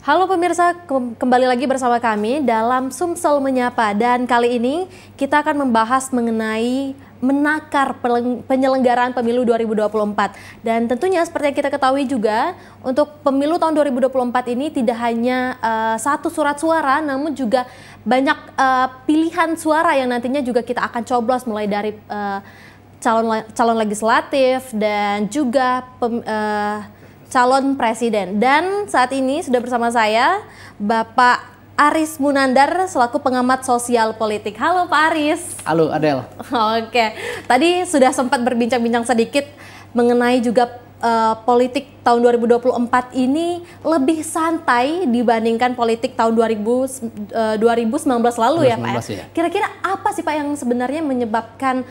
Halo pemirsa, kembali lagi bersama kami dalam Sumsel Menyapa, dan kali ini kita akan membahas mengenai menakar penyelenggaraan pemilu 2024. Dan tentunya seperti yang kita ketahui juga, untuk pemilu tahun 2024 ini tidak hanya satu surat suara, namun juga banyak pilihan suara yang nantinya juga kita akan coblos, mulai dari calon legislatif dan juga calon presiden. Dan saat ini sudah bersama saya Bapak Aris Munandar selaku pengamat sosial politik. Halo Pak Aris. Halo Adel. Oke, tadi sudah sempat berbincang-bincang sedikit mengenai juga politik tahun 2024 ini lebih santai dibandingkan politik tahun 2019 lalu 2019, ya Pak. Ya. Kira-kira apa sih Pak yang sebenarnya menyebabkan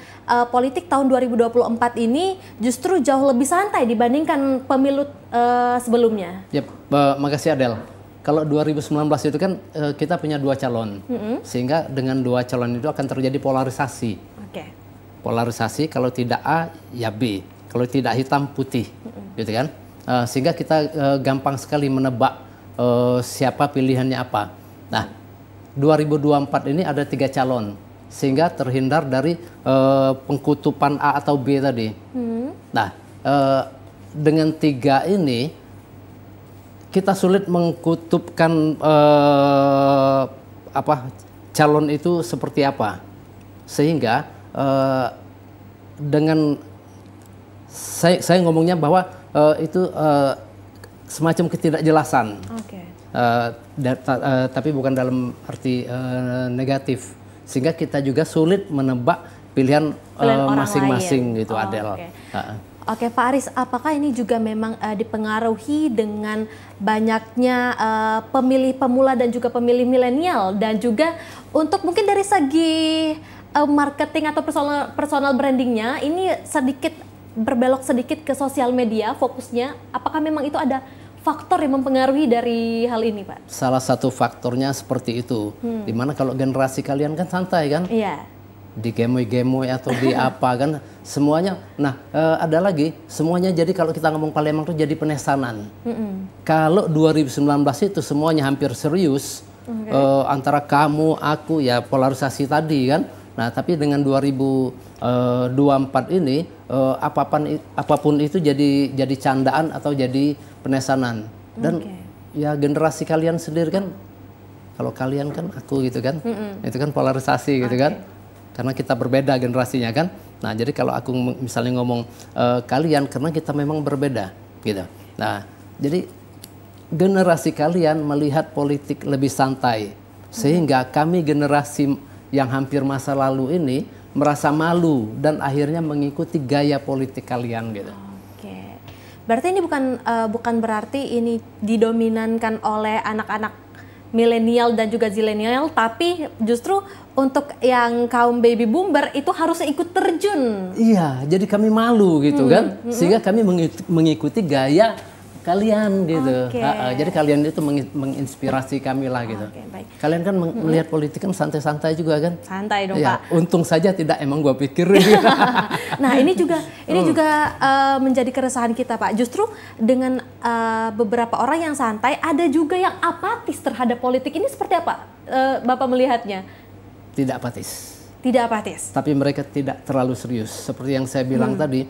politik tahun 2024 ini justru jauh lebih santai dibandingkan pemilu sebelumnya? Yep, makasih Adel. Kalau 2019 itu kan kita punya dua calon, sehingga dengan dua calon itu akan terjadi polarisasi. Oke. Polarisasi, kalau tidak A ya B, kalau tidak hitam putih, gitu kan? Sehingga kita gampang sekali menebak siapa pilihannya apa. Nah, 2024 ini ada 3 calon, sehingga terhindar dari pengkutupan A atau B tadi. Nah, dengan 3 ini kita sulit mengkutupkan calon itu seperti apa, sehingga dengan saya ngomongnya bahwa itu semacam ketidakjelasan. Oke. Tapi bukan dalam arti negatif, sehingga kita juga sulit menebak pilihan masing-masing gitu, Adel. Okay. Oke, Pak Aris, apakah ini juga memang dipengaruhi dengan banyaknya pemilih pemula dan juga pemilih milenial, dan juga untuk mungkin dari segi marketing atau personal brandingnya ini sedikit berbelok sedikit ke sosial media fokusnya? Apakah memang itu ada faktor yang mempengaruhi dari hal ini, Pak? Salah satu faktornya seperti itu. Dimana kalau generasi kalian kan santai kan? Iya. Di gemoy-gemoy atau di apa kan semuanya. Nah, ada lagi semuanya, jadi kalau kita ngomong Palembang itu jadi penesanan. Kalau 2019 itu semuanya hampir serius, antara kamu, aku, ya polarisasi tadi kan. Nah, tapi dengan 2024 ini apapun itu jadi candaan atau jadi penesanan. Dan ya generasi kalian sendiri kan, kalau kalian kan aku gitu kan, itu kan polarisasi gitu kan. Karena kita berbeda generasinya kan. Nah, jadi kalau aku misalnya ngomong kalian, karena kita memang berbeda gitu. Nah, jadi generasi kalian melihat politik lebih santai, sehingga kami generasi yang hampir masa lalu ini merasa malu dan akhirnya mengikuti gaya politik kalian gitu. Oke. Berarti ini bukan berarti ini didominankan oleh anak-anak milenial dan juga zilenial, tapi justru untuk yang kaum baby boomer itu harus ikut terjun. Iya, jadi kami malu gitu kan, sehingga kami mengikuti gaya kalian gitu. Jadi kalian itu menginspirasi kami lah gitu. Baik. Kalian kan melihat politik kan santai-santai juga kan? Santai dong, ya, Pak. Untung saja tidak, emang gua pikir. Nah, ini juga menjadi keresahan kita, Pak. Justru dengan beberapa orang yang santai, ada juga yang apatis terhadap politik. Ini seperti apa Bapak melihatnya? Tidak apatis. Tidak apatis. Tapi mereka tidak terlalu serius. Seperti yang saya bilang tadi,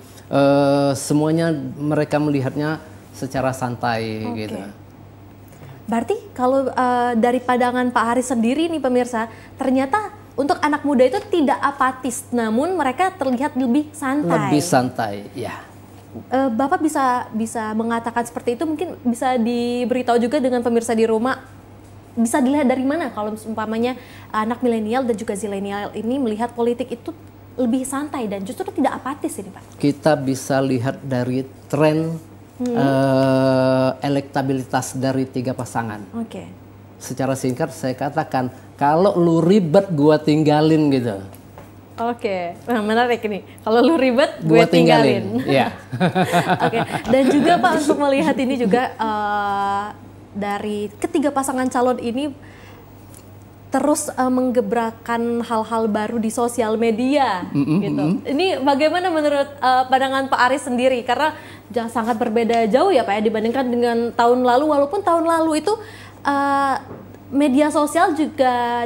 semuanya mereka melihatnya secara santai gitu. Berarti kalau dari pandangan Pak Haris sendiri nih pemirsa, ternyata untuk anak muda itu tidak apatis, namun mereka terlihat lebih santai. Lebih santai, ya. Bapak bisa mengatakan seperti itu, mungkin bisa diberitahu juga dengan pemirsa di rumah, bisa dilihat dari mana kalau umpamanya anak milenial dan juga zilenial ini melihat politik itu lebih santai dan justru tidak apatis ini, Pak? Kita bisa lihat dari tren elektabilitas dari 3 pasangan. Secara singkat saya katakan, kalau lu ribet gua tinggalin gitu. Nah, menarik ini. Kalau lu ribet gue tinggalin. Iya. Dan juga Pak, untuk melihat ini juga dari ketiga pasangan calon ini terus menggebrakan hal-hal baru di sosial media gitu. Ini bagaimana menurut pandangan Pak Aris sendiri? Karena sangat berbeda jauh ya Pak ya dibandingkan dengan tahun lalu, walaupun tahun lalu itu media sosial juga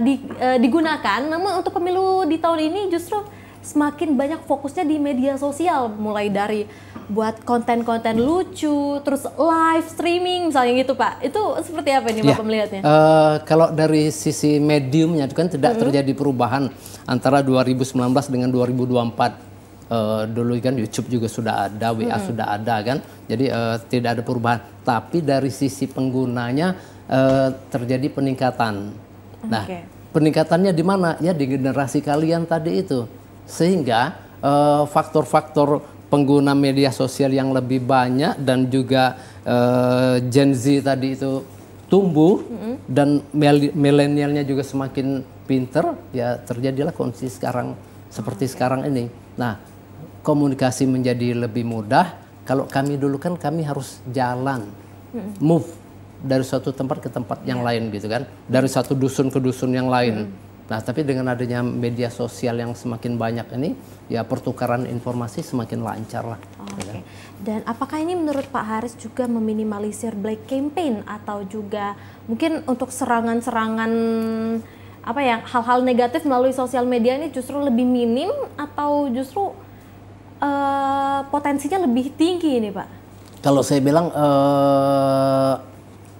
digunakan, namun untuk pemilu di tahun ini justru semakin banyak fokusnya di media sosial, mulai dari buat konten-konten lucu, terus live streaming misalnya gitu Pak. Itu seperti apa nih Bapak melihatnya? Kalau dari sisi mediumnya itu kan tidak terjadi perubahan antara 2019 dengan 2024. Dulu kan YouTube juga sudah ada, WA sudah ada kan, jadi tidak ada perubahan. Tapi dari sisi penggunanya terjadi peningkatan. Nah, peningkatannya di mana? Ya di generasi kalian tadi itu. Sehingga faktor-faktor pengguna media sosial yang lebih banyak dan juga Gen Z tadi itu tumbuh dan milenialnya juga semakin pinter, ya terjadilah kondisi sekarang seperti sekarang ini. Nah, komunikasi menjadi lebih mudah. Kalau kami dulu kan kami harus jalan, move dari suatu tempat ke tempat yang lain gitu kan, dari satu dusun ke dusun yang lain. Nah, tapi dengan adanya media sosial yang semakin banyak ini, ya pertukaran informasi semakin lancar lah. Oke. Dan apakah ini menurut Pak Haris juga meminimalisir black campaign atau juga mungkin untuk serangan-serangan apa ya, hal-hal negatif melalui sosial media ini justru lebih minim atau justru potensinya lebih tinggi ini Pak? Kalau saya bilang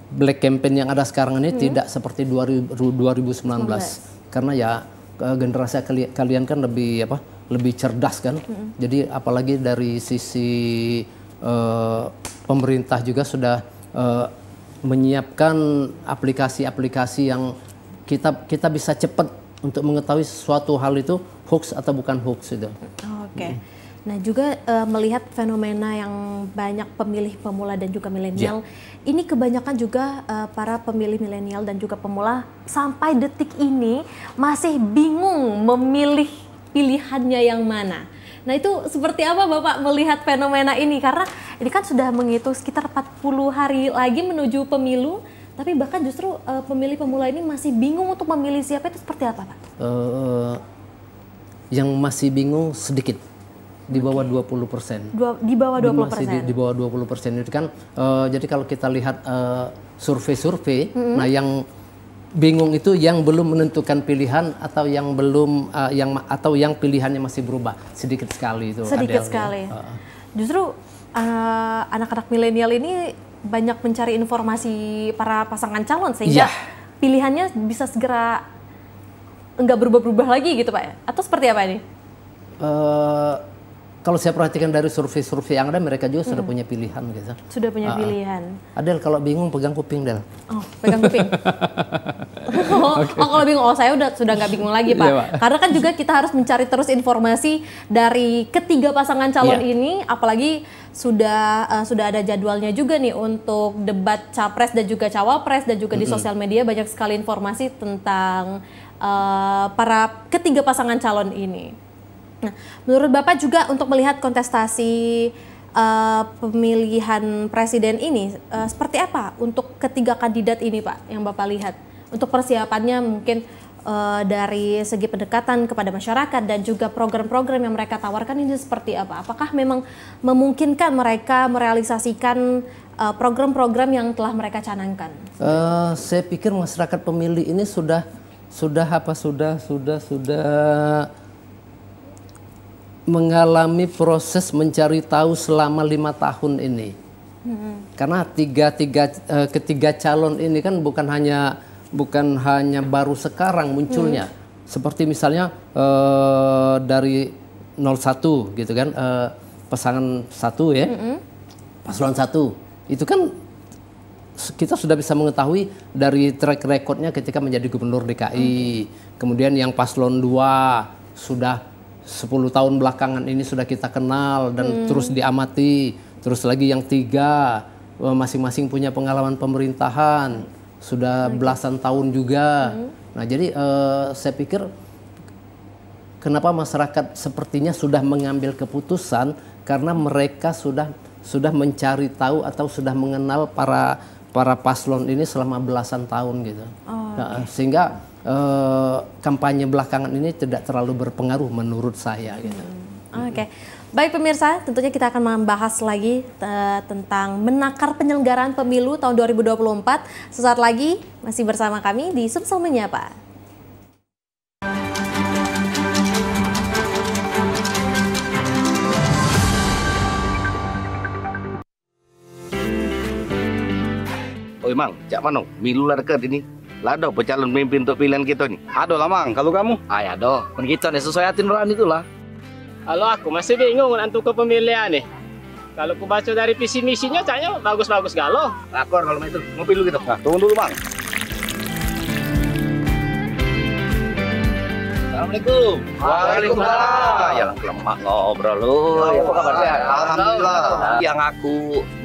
black campaign yang ada sekarang ini tidak seperti 2019. Karena ya generasi kalian kan lebih cerdas kan. Jadi apalagi dari sisi pemerintah juga sudah menyiapkan aplikasi-aplikasi yang kita bisa cepat untuk mengetahui suatu hal itu hoax atau bukan hoax itu. Oke. Nah juga melihat fenomena yang banyak pemilih pemula dan juga milenial, ini kebanyakan juga para pemilih milenial dan juga pemula sampai detik ini masih bingung memilih pilihannya yang mana. Nah itu seperti apa Bapak melihat fenomena ini? Karena ini kan sudah menghitung sekitar 40 hari lagi menuju pemilu, tapi bahkan justru pemilih pemula ini masih bingung untuk memilih siapa, itu seperti apa Pak? Yang masih bingung sedikit. Di bawah 20%. Di bawah 20%? Masih di bawah 20% itu kan. Jadi kalau kita lihat survei-survei, nah yang bingung itu yang belum menentukan pilihan atau yang belum atau yang pilihannya masih berubah, sedikit sekali itu. Sedikit sekali. Justru anak-anak milenial ini banyak mencari informasi para pasangan calon sehingga pilihannya bisa segera enggak berubah-berubah lagi gitu Pak? Atau seperti apa ini? Kalau saya perhatikan dari survei-survei yang ada, mereka juga sudah punya pilihan gitu. Sudah punya pilihan. Adel, kalau bingung pegang kuping, Del. Oh, pegang kuping. Kalau bingung, saya sudah nggak bingung lagi Pak. Pak. Karena kan juga kita harus mencari terus informasi dari ketiga pasangan calon ini, apalagi sudah ada jadwalnya juga nih untuk debat capres dan juga cawapres, dan juga di sosial media banyak sekali informasi tentang para ketiga pasangan calon ini. Nah, menurut Bapak juga untuk melihat kontestasi pemilihan presiden ini seperti apa untuk ketiga kandidat ini Pak yang Bapak lihat? Untuk persiapannya mungkin dari segi pendekatan kepada masyarakat dan juga program-program yang mereka tawarkan ini seperti apa? Apakah memang memungkinkan mereka merealisasikan program-program yang telah mereka canangkan? Saya pikir masyarakat pemilih ini sudah mengalami proses mencari tahu selama 5 tahun ini. Karena ketiga calon ini kan bukan hanya baru sekarang munculnya. Seperti misalnya dari 01 gitu kan, pasangan 1 ya, paslon 1. Itu kan kita sudah bisa mengetahui dari track recordnya ketika menjadi gubernur DKI. Kemudian yang paslon 2 sudah 10 tahun belakangan ini sudah kita kenal dan terus diamati. Terus lagi yang 3 masing-masing punya pengalaman pemerintahan, sudah belasan tahun juga. Nah jadi saya pikir kenapa masyarakat sepertinya sudah mengambil keputusan karena mereka sudah mencari tahu atau sudah mengenal para paslon ini selama belasan tahun gitu. Nah, sehingga kampanye belakangan ini tidak terlalu berpengaruh menurut saya gitu. Oke. Baik pemirsa, tentunya kita akan membahas lagi tentang menakar penyelenggaraan pemilu tahun 2024. Sesaat lagi masih bersama kami di Sumsel Menyapa. Oi Mang, cak manong, milu larket ini. Lado pecalon pemimpin untuk pilihan kita nih. Aduh lah Mang, kalau kamu? Ay, ado, kan kita nih sesuai hati nurani itulah. Kalau aku masih bingung untuk kepemilian nih. Kalau aku baca dari visi misinya kayaknya bagus-bagus galau. Lakor kalau itu, mau pilu gitu. Nah, tunggu dulu Mang. Assalamualaikum. Waalaikumsalam. Ya lemak ngobrol lu. Apa kabar sehat? Alhamdulillah. Yang aku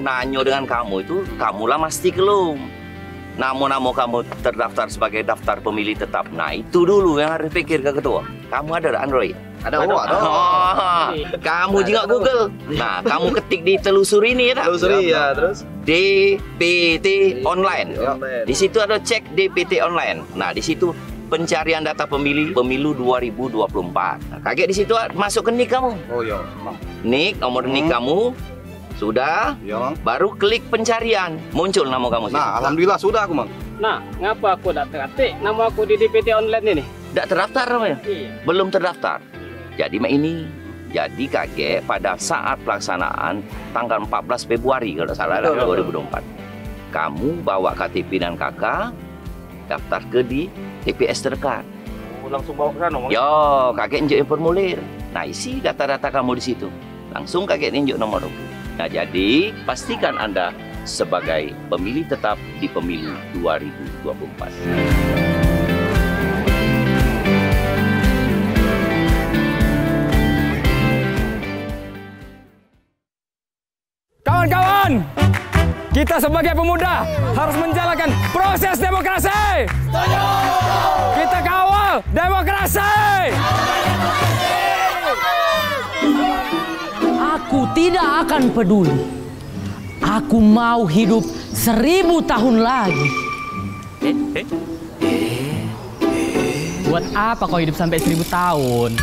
nanyo dengan kamu itu, kamulah mesti kelum. Namo-namo kamu terdaftar sebagai daftar pemilih tetap. Nah itu dulu yang harus pikir ke ketua. Kamu ada Android? Ada. Ada. Oh, kamu juga Google. Nah, kamu ketik di telusuri ini ya tak? Telusuri ya, terus? DPT online. Ya. Di situ ada cek DPT online. Nah, di situ pencarian data pemilu 2024. Nah, kaget di situ masuk ke NIK kamu. Oh iya, Mang. NIK, nomor NIK kamu sudah. Iya, Mang. Baru klik pencarian, muncul nama kamu. Nah, alhamdulillah sudah aku, Mang. Nah, ngapa aku tak terketik nama aku di DPT online ini? Tidak terdaftar namanya? Iya. Belum terdaftar. Jadi ini jadi kaget pada saat pelaksanaan tanggal 14 Februari kalau salah 2024. Kamu bawa KTP dan KK daftar ke di TPS terdekat. Langsung bawa ke sana, Mang. Yo, kakek injek formulir. Nah, isi data-data kamu di situ. Langsung kakek injek nomor ruku. Nah, jadi pastikan Anda sebagai pemilih tetap di pemilu 2024. Kawan-kawan, kita sebagai pemuda harus menjalankan proses demokrasi. Setuju. Kita kawal demokrasi. Aku tidak akan peduli. Aku mau hidup 1000 tahun lagi. Buat apa kau hidup sampai 1000 tahun?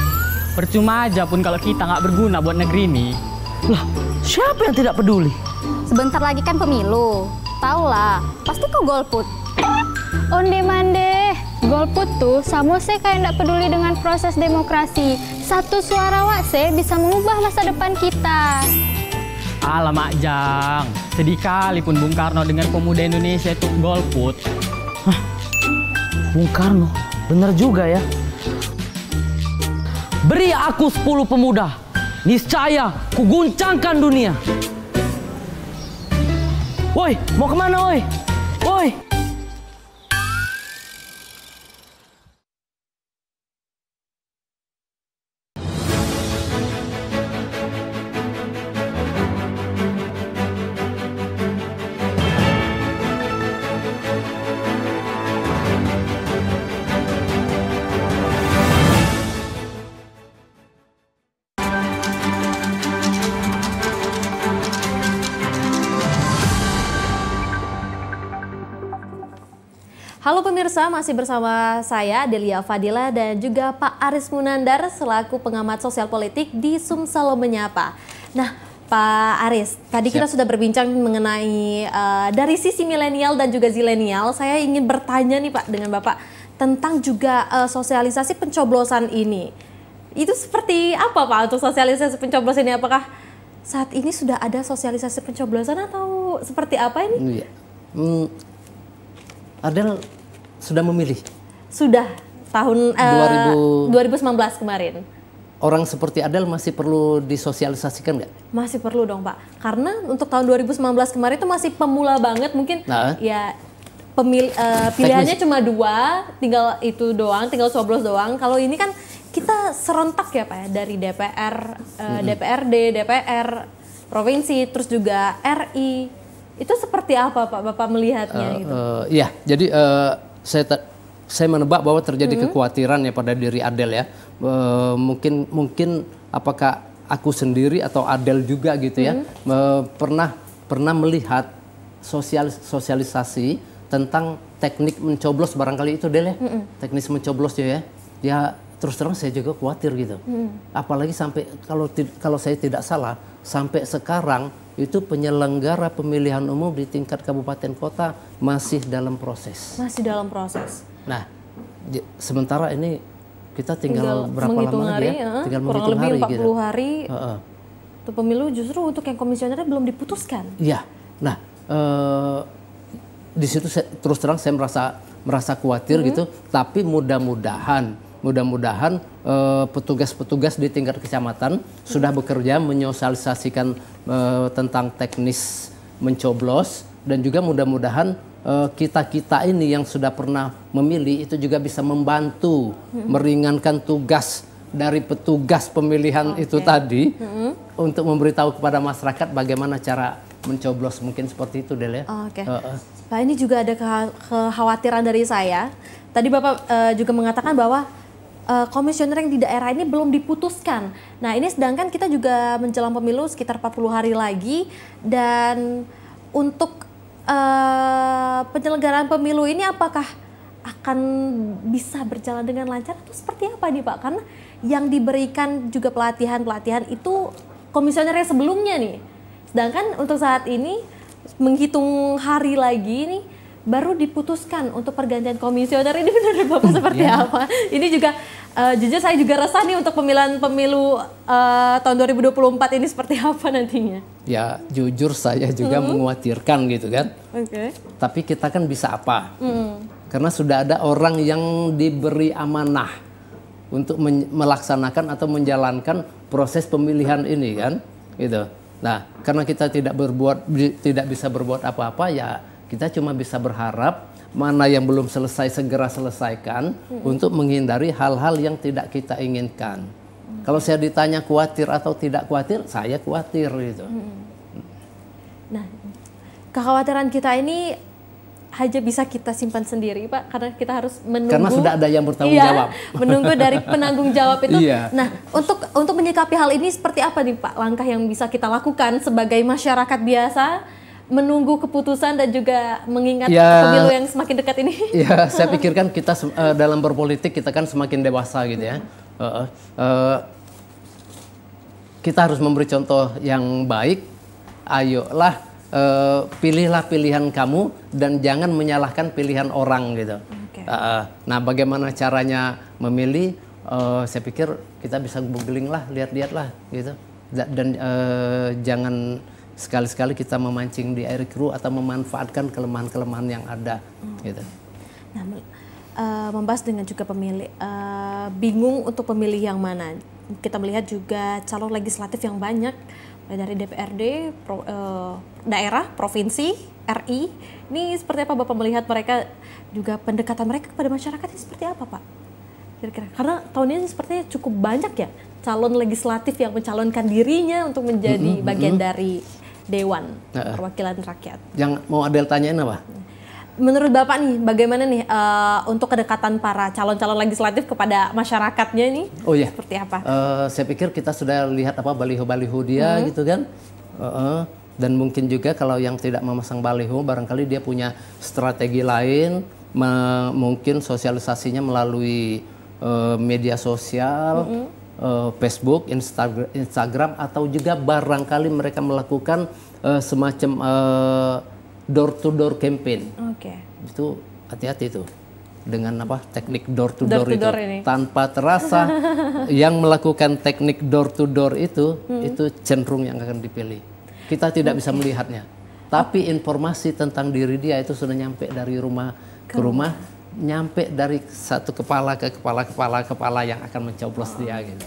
Percuma aja pun kalau kita nggak berguna buat negeri ini. Lah, siapa yang tidak peduli? Sebentar lagi kan pemilu. Taulah, pasti kau golput. Onde mande, golput tuh sama saya kayak nggak peduli dengan proses demokrasi. Satu suara wakse bisa mengubah masa depan kita. Alamak Jang, sedih kali pun Bung Karno dengan pemuda Indonesia itu golput. Bung Karno, bener juga ya. Beri aku 10 pemuda, niscaya kuguncangkan dunia. Woi, mau kemana woi? Woi. Halo pemirsa, masih bersama saya Delia Fadila dan juga Pak Aris Munandar selaku pengamat sosial politik di Sumsel Menyapa. Nah, Pak Aris, tadi kita sudah berbincang mengenai dari sisi milenial dan juga zilenial. Saya ingin bertanya nih Pak dengan Bapak tentang juga sosialisasi pencoblosan ini. Itu seperti apa Pak untuk sosialisasi pencoblosan ini? Apakah saat ini sudah ada sosialisasi pencoblosan atau seperti apa ini? Iya. Adel sudah memilih. Sudah tahun 2019 kemarin. Orang seperti Adel masih perlu disosialisasikan nggak? Masih perlu dong Pak. Karena untuk tahun 2019 kemarin itu masih pemula banget mungkin. Nah. Ya pilihannya cuma 2, tinggal itu doang, tinggal coblos doang. Kalau ini kan kita serentak ya Pak ya, dari DPR, DPRD, DPR, provinsi, terus juga RI. Itu seperti apa Pak Bapak melihatnya gitu? Iya, jadi saya menebak bahwa terjadi kekhawatiran ya pada diri Adel ya. Mungkin apakah aku sendiri atau Adel juga gitu ya pernah melihat sosialisasi tentang teknik mencoblos barangkali itu Del ya. Teknik mencoblos ya. Ya terus terang saya juga khawatir gitu. Apalagi sampai kalau saya tidak salah sampai sekarang itu penyelenggara pemilihan umum di tingkat kabupaten kota masih dalam proses. Masih dalam proses. Nah, sementara ini kita tinggal berapa lama hari, lagi ya? Tinggal kurang menghitung lebih hari 40 gitu. hari. Untuk pemilu justru untuk yang komisionernya belum diputuskan. Iya. Nah, di situ terus terang saya merasa khawatir gitu. Tapi mudah-mudahan petugas-petugas di tingkat kecamatan sudah bekerja menyosialisasikan tentang teknis mencoblos, dan juga mudah-mudahan kita ini yang sudah pernah memilih itu juga bisa membantu meringankan tugas dari petugas pemilihan itu tadi untuk memberitahu kepada masyarakat bagaimana cara mencoblos, mungkin seperti itu, Del ya. Pak, ini juga ada kekhawatiran dari saya. Tadi Bapak juga mengatakan bahwa komisioner yang di daerah ini belum diputuskan. Nah, ini sedangkan kita juga menjelang pemilu sekitar 40 hari lagi, dan untuk penyelenggaraan pemilu ini apakah akan bisa berjalan dengan lancar atau seperti apa nih Pak? Karena yang diberikan juga pelatihan itu komisioner yang sebelumnya nih. Sedangkan untuk saat ini menghitung hari lagi nih baru diputuskan untuk pergantian komisioner, ini benar Bapak seperti apa? Ini juga jujur saya juga resah nih untuk pemilihan pemilu tahun 2024 ini seperti apa nantinya. Ya jujur saya juga mengkhawatirkan gitu kan. Tapi kita kan bisa apa? Karena sudah ada orang yang diberi amanah untuk melaksanakan atau menjalankan proses pemilihan ini kan, gitu. Nah, karena kita tidak bisa berbuat apa-apa, ya kita cuma bisa berharap mana yang belum selesai segera selesaikan untuk menghindari hal-hal yang tidak kita inginkan. Kalau saya ditanya khawatir atau tidak khawatir, saya khawatir gitu. Nah, kekhawatiran kita ini hanya bisa kita simpan sendiri Pak, karena kita harus menunggu. Karena sudah ada yang bertanggung jawab. Menunggu dari penanggung jawab itu. Nah, untuk menyikapi hal ini seperti apa nih Pak langkah yang bisa kita lakukan sebagai masyarakat biasa menunggu keputusan dan juga mengingat pemilu yang semakin dekat ini? Ya, saya pikirkan kita dalam berpolitik kita kan semakin dewasa gitu ya. Kita harus memberi contoh yang baik. Ayolah. Pilihlah pilihan kamu dan jangan menyalahkan pilihan orang gitu. Nah, bagaimana caranya memilih? Saya pikir kita bisa googling lah, lihat-lihat lah gitu. Dan jangan sekali-sekali kita memancing di air keruh atau memanfaatkan kelemahan-kelemahan yang ada gitu. Nah, membahas dengan juga pemilih, bingung untuk pemilih yang mana. Kita melihat juga calon legislatif yang banyak dari DPRD, daerah, provinsi, RI. Ini seperti apa Bapak melihat mereka juga pendekatan mereka kepada masyarakat ini seperti apa Pak? Kira-kira karena tahun ini sepertinya cukup banyak ya calon legislatif yang mencalonkan dirinya untuk menjadi bagian dari Dewan Perwakilan Rakyat. Yang mau Adel tanyain apa? Menurut Bapak nih, bagaimana nih untuk kedekatan para calon-calon legislatif kepada masyarakatnya ini? Seperti apa? Saya pikir kita sudah lihat apa baliho-baliho dia gitu kan. Dan mungkin juga kalau yang tidak memasang baliho, barangkali dia punya strategi lain, mungkin sosialisasinya melalui media sosial, Facebook, Instagram, atau juga barangkali mereka melakukan semacam door-to-door campaign. Itu hati-hati tuh dengan apa teknik door-to-door itu. Tanpa terasa yang melakukan teknik door-to-door itu cenderung yang akan dipilih. Kita tidak bisa melihatnya. Tapi informasi tentang diri dia itu sudah nyampe dari rumah ke rumah, nyampe dari satu kepala ke kepala yang akan mencoblos dia gitu.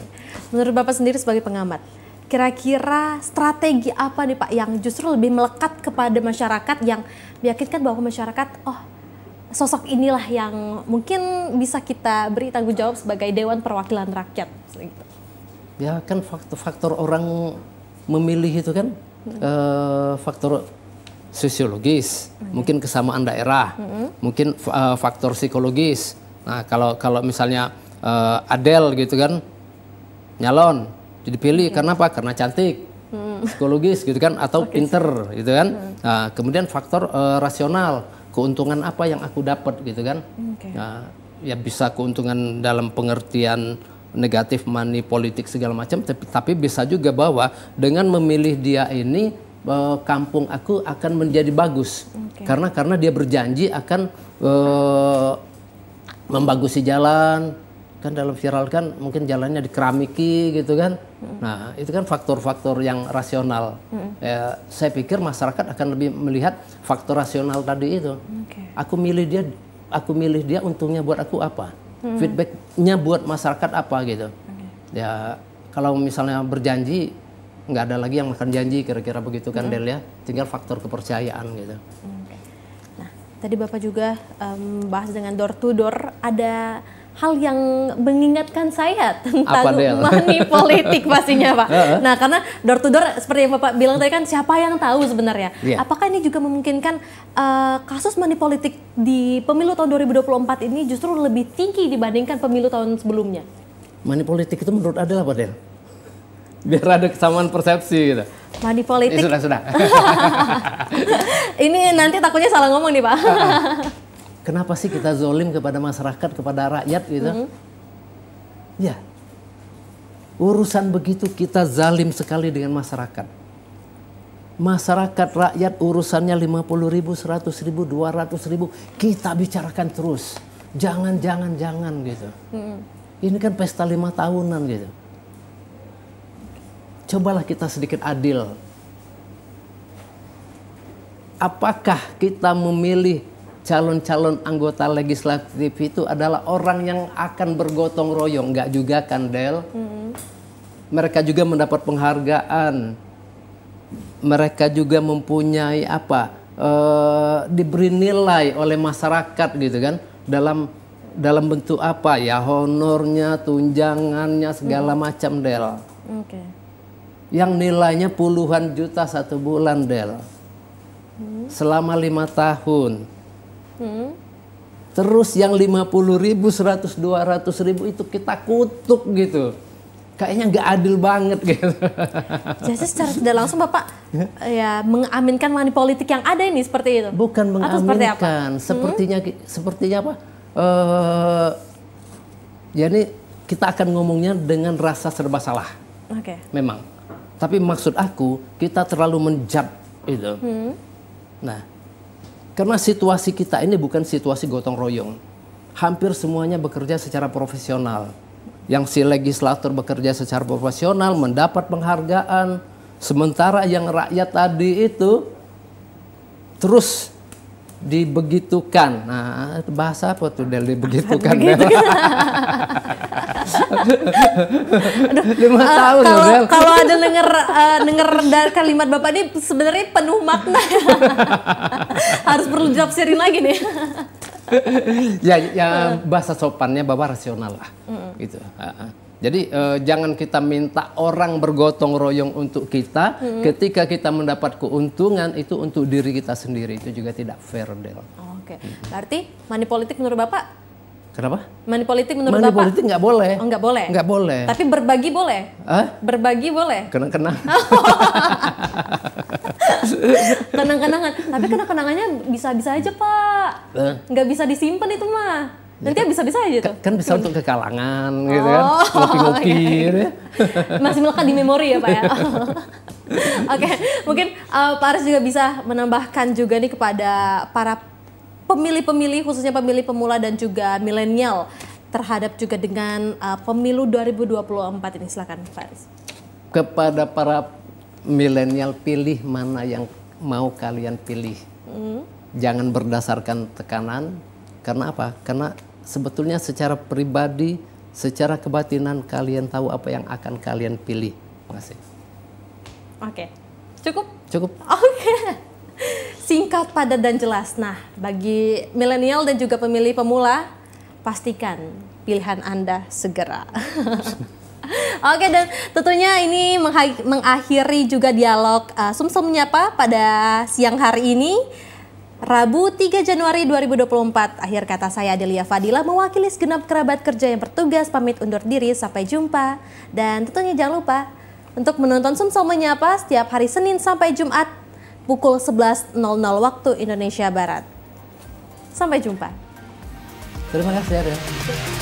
Menurut Bapak sendiri sebagai pengamat, kira-kira strategi apa nih Pak yang justru lebih melekat kepada masyarakat yang meyakinkan bahwa masyarakat sosok inilah yang mungkin bisa kita beri tanggung jawab sebagai Dewan Perwakilan Rakyat gitu. Ya kan faktor orang memilih itu kan faktor sosiologis, mungkin kesamaan daerah, mungkin faktor psikologis. Nah, kalau misalnya Adel gitu kan nyalon jadi pilih karena apa? Karena cantik, psikologis gitu kan, atau pinter gitu kan. Nah, kemudian faktor rasional, keuntungan apa yang aku dapat gitu kan. Nah, ya bisa keuntungan dalam pengertian negatif, money politik segala macam, tapi bisa juga bahwa dengan memilih dia ini kampung aku akan menjadi bagus. Karena dia berjanji akan membagusi jalan. Kan dalam viral kan mungkin jalannya dikeramiki gitu kan. Nah itu kan faktor-faktor yang rasional. Ya, saya pikir masyarakat akan lebih melihat faktor rasional tadi itu. Aku milih dia untungnya buat aku apa? Feedbacknya buat masyarakat apa gitu. Ya kalau misalnya berjanji nggak ada lagi yang makan janji, kira-kira begitu kan Del ya. Tinggal faktor kepercayaan gitu. Nah tadi Bapak juga bahas dengan door to door, ada hal yang mengingatkan saya tentang money politik pastinya Pak. Nah karena door to door seperti yang Bapak bilang tadi kan siapa yang tahu sebenarnya. Apakah ini juga memungkinkan kasus money politik di pemilu tahun 2024 ini justru lebih tinggi dibandingkan pemilu tahun sebelumnya? Money politik itu menurut Adel apa Del? Biar ada kesamaan persepsi gitu. Money politik. Sudah. Ini nanti takutnya salah ngomong nih Pak. Kenapa sih kita zolim kepada masyarakat, kepada rakyat gitu? Ya, urusan begitu kita zalim sekali dengan masyarakat. Masyarakat, rakyat urusannya 50.000, 100.000, 200.000 kita bicarakan terus. Jangan gitu. Ini kan pesta 5 tahunan gitu. Cobalah kita sedikit adil. Apakah kita memilih calon-calon anggota legislatif itu adalah orang yang akan bergotong royong? Enggak juga kan Del. Mereka juga mendapat penghargaan, mereka juga mempunyai diberi nilai oleh masyarakat gitu kan, dalam bentuk apa ya, honornya, tunjangannya segala macam Del. Yang nilainya puluhan juta 1 bulan Del, selama 5 tahun. Terus yang 50.000, 100, 200.000 itu kita kutuk gitu. Kayaknya nggak adil banget gitu. Jadi secara tidak langsung Bapak ya mengaminkan money politik yang ada ini seperti itu? Bukan mengaminkan, sepertinya apa? Jadi kita akan ngomongnya dengan rasa serba salah. Memang. Tapi maksud aku kita terlalu menjat itu. Nah. Karena situasi kita ini bukan situasi gotong royong. Hampir semuanya bekerja secara profesional. Yang si legislator bekerja secara profesional, mendapat penghargaan. Sementara yang rakyat tadi itu terus dibegitukan. Nah, bahasa apa tuh Del, dibegitukan? 5 tahun Del. Kalau ada denger dari kalimat Bapak ini sebenarnya penuh makna. Harus perlu ditafsirin lagi nih. ya bahasa sopannya Bapak rasional lah. Gitu. Jadi jangan kita minta orang bergotong royong untuk kita, ketika kita mendapat keuntungan itu untuk diri kita sendiri, itu juga tidak fair Del. Berarti money politik menurut Bapak? Kenapa? Money politik menurut Bapak? Money politik nggak boleh. Oh nggak boleh? Nggak boleh. Tapi berbagi boleh? Berbagi boleh? Kenang-kenang. Kenang-kenangan. Tapi kenang-kenangannya bisa-bisa aja Pak. Nggak bisa disimpan itu mah. Nanti bisa-bisa aja tuh. Kan bisa untuk ke kalangan gitu kan. Ngopi-ngopi gitu ya. Masih melekat di memori ya Pak ya. Mungkin Pak Aris juga bisa menambahkan juga nih kepada para pemilih-pemilih, khususnya pemilih pemula dan juga milenial terhadap juga dengan pemilu 2024 ini. Silakan Pak Aris. Kepada para milenial, pilih mana yang mau kalian pilih. Jangan berdasarkan tekanan. Karena apa? Karena sebetulnya secara pribadi, secara kebatinan kalian tahu apa yang akan kalian pilih. Terima kasih. Cukup? Cukup. Singkat, padat, dan jelas. Nah, bagi milenial dan juga pemilih pemula, pastikan pilihan Anda segera. Dan tentunya ini mengakhiri juga dialog Sumsel Menyapa pada siang hari ini, Rabu 3 Januari 2024. Akhir kata saya Adelia Fadila mewakili segenap kerabat kerja yang bertugas pamit undur diri. Sampai jumpa. Dan tentunya jangan lupa untuk menonton Sumsel Menyapa setiap hari Senin sampai Jumat pukul 11.00 waktu Indonesia Barat. Sampai jumpa. Terima kasih Ariel.